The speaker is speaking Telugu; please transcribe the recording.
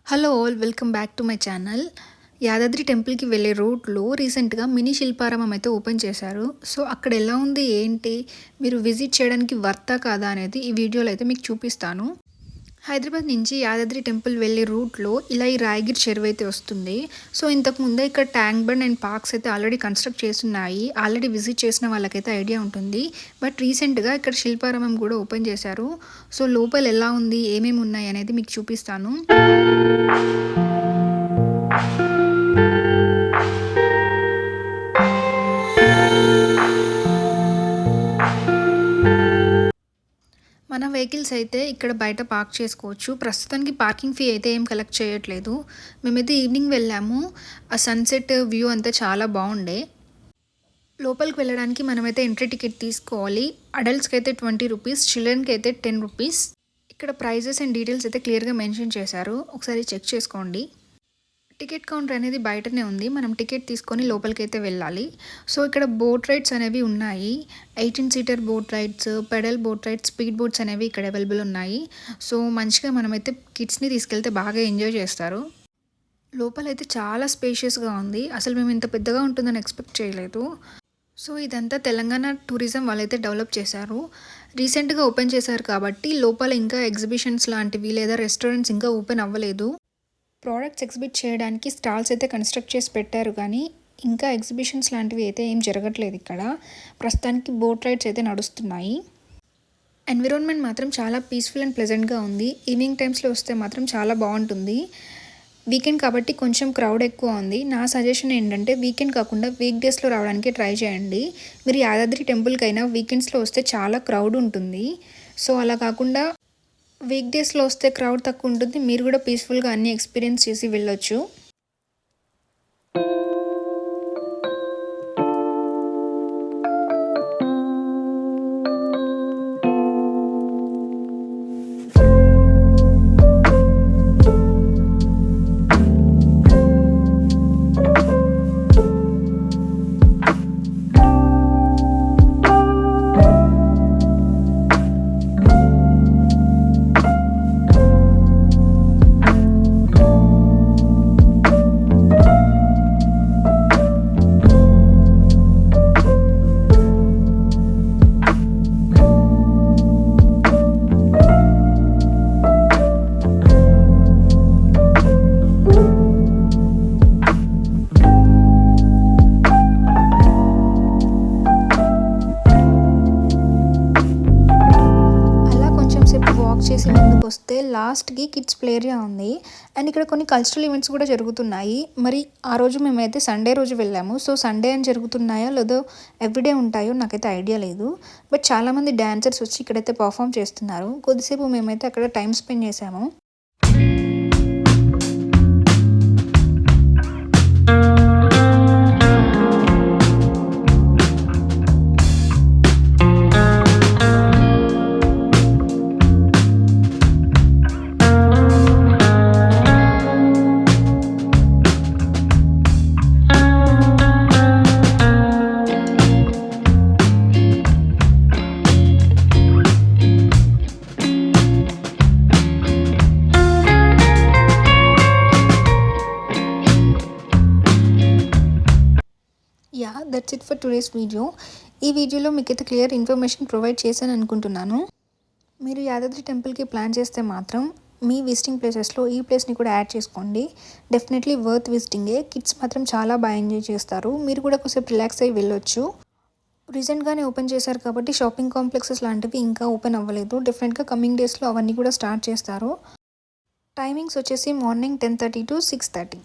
Hello all, welcome back to my channel. Yadadri టెంపుల్కి వెళ్ళే రూట్లో రీసెంట్గా మినీ శిల్పారామం అయితే ఓపెన్ చేశారు. సో అక్కడ ఎలా ఉంది ఏంటి, మీరు విజిట్ చేయడానికి వర్తా కాదా అనేది ఈ వీడియోలో అయితే మీకు చూపిస్తాను. హైదరాబాద్ నుంచి యాదాద్రి టెంపుల్ వెళ్ళే రూట్లో ఇలా ఈ రాయగిరి చెరువు అయితే వస్తుంది. సో ఇంతకుముందే ఇక్కడ ట్యాంక్ బండ్ అండ్ పార్క్స్ అయితే ఆల్రెడీ కన్స్ట్రక్ట్ చేస్తున్నాయి. ఆల్రెడీ విజిట్ చేసిన వాళ్ళకైతే ఐడియా ఉంటుంది. బట్ రీసెంట్గా ఇక్కడ శిల్పారామం కూడా ఓపెన్ చేశారు. సో లోపల ఎలా ఉంది, ఏమేమి ఉన్నాయి అనేది మీకు చూపిస్తాను. మన వెహికల్స్ అయితే ఇక్కడ బయట పార్క్ చేసుకోవచ్చు. ప్రస్తుతానికి పార్కింగ్ ఫీ అయితే ఏం కలెక్ట్ చేయట్లేదు. మేమైతే ఈవినింగ్ వెళ్ళాము. ఆ సన్సెట్ వ్యూ అంతా చాలా బాగుండే. లోపలికి వెళ్ళడానికి మనమైతే ఎంట్రీ టికెట్ తీసుకోవాలి. అడల్ట్స్కి అయితే 20 రూపీస్, చిల్డ్రన్కి అయితే 10 రూపీస్. ఇక్కడ ప్రైజెస్ అండ్ డీటెయిల్స్ అయితే క్లియర్గా మెన్షన్ చేశారు, ఒకసారి చెక్ చేసుకోండి. టికెట్ కౌంటర్ అనేది బయటనే ఉంది. మనం టికెట్ తీసుకొని లోపలికి అయితే వెళ్ళాలి. సో ఇక్కడ బోట్ రైడ్స్ అనేవి ఉన్నాయి. 18 seater boat rides, pedal boat rides, speed boats అనేవి ఇక్కడ అవైలబుల్ ఉన్నాయి. సో మంచిగా మనమైతే కిడ్స్ని తీసుకెళ్తే బాగా ఎంజాయ్ చేస్తారు. లోపలైతే చాలా స్పేషియస్గా ఉంది. అసలు మేము ఇంత పెద్దగా ఉంటుందని ఎక్స్పెక్ట్ చేయలేదు. సో ఇదంతా తెలంగాణ టూరిజం వాళ్ళైతే డెవలప్ చేశారు. రీసెంట్గా ఓపెన్ చేశారు కాబట్టి లోపల ఇంకా ఎగ్జిబిషన్స్ లాంటివి లేదా రెస్టారెంట్స్ ఇంకా ఓపెన్ అవ్వలేదు. ప్రోడక్ట్స్ ఎగ్జిబిట్ చేయడానికి స్టాల్స్ అయితే కన్స్ట్రక్ట్ చేసి పెట్టారు, కానీ ఇంకా ఎగ్జిబిషన్స్ లాంటివి అయితే ఏం జరగట్లేదు ఇక్కడ. ప్రస్తుతానికి బోట్ రైడ్స్ అయితే నడుస్తున్నాయి. ఎన్విరాన్మెంట్ మాత్రం చాలా పీస్ఫుల్ అండ్ ప్లెజెంట్గా ఉంది. ఈవినింగ్ టైమ్స్లో వస్తే మాత్రం చాలా బాగుంటుంది. వీకెండ్ కాబట్టి కొంచెం క్రౌడ్ ఎక్కువ ఉంది. నా సజెషన్ ఏంటంటే వీకెండ్ కాకుండా వీక్ డేస్లో రావడానికి ట్రై చేయండి. మీరు యాదాద్రి టెంపుల్కైనా వీకెండ్స్లో వస్తే చాలా క్రౌడ్ ఉంటుంది. సో అలా కాకుండా వీక్ డేస్లో వస్తే క్రౌడ్ తక్కువ ఉంటుంది. మీరు కూడా పీస్ఫుల్గా అన్ని ఎక్స్పీరియన్స్ చేసి వెళ్ళొచ్చు. చేసి ముందుకు వస్తే లాస్ట్కి కిడ్స్ ప్లే ఏరియా ఉంది. అండ్ ఇక్కడ కొన్ని కల్చరల్ ఈవెంట్స్ కూడా జరుగుతున్నాయి. మరి ఆ రోజు మేమైతే సండే రోజు వెళ్ళాము. సో సండే అని జరుగుతున్నాయో లేదో ఎవ్రీడే ఉంటాయో నాకైతే ఐడియా లేదు. బట్ చాలామంది డాన్సర్స్ వచ్చి ఇక్కడైతే పర్ఫామ్ చేస్తున్నారు. కొద్దిసేపు మేమైతే అక్కడ టైం స్పెండ్ చేసాము. That's it for today's video. ఈ వీడియోలో మీకైతే క్లియర్ ఇన్ఫర్మేషన్ ప్రొవైడ్ చేశాను అనుకుంటున్నాను. మీరు యాదాద్రి టెంపుల్కి ప్లాన్ చేస్తే మాత్రం మీ విజిటింగ్ ప్లేసెస్లో ఈ ప్లేస్ని కూడా యాడ్ చేసుకోండి. Definitely worth విజిటింగే. కిడ్స్ మాత్రం చాలా బాగా ఎంజాయ్ చేస్తారు. మీరు కూడా కొంచెం రిలాక్స్ అయ్యి వెళ్ళొచ్చు. రీసెంట్గానే ఓపెన్ చేశారు కాబట్టి షాపింగ్ కాంప్లెక్సెస్ లాంటివి ఇంకా ఓపెన్ అవ్వలేదు. డెఫినెట్గా కమింగ్ డేస్లో అవన్నీ కూడా స్టార్ట్ చేస్తారు. టైమింగ్స్ వచ్చేసి మార్నింగ్ 10:30 to 6:30.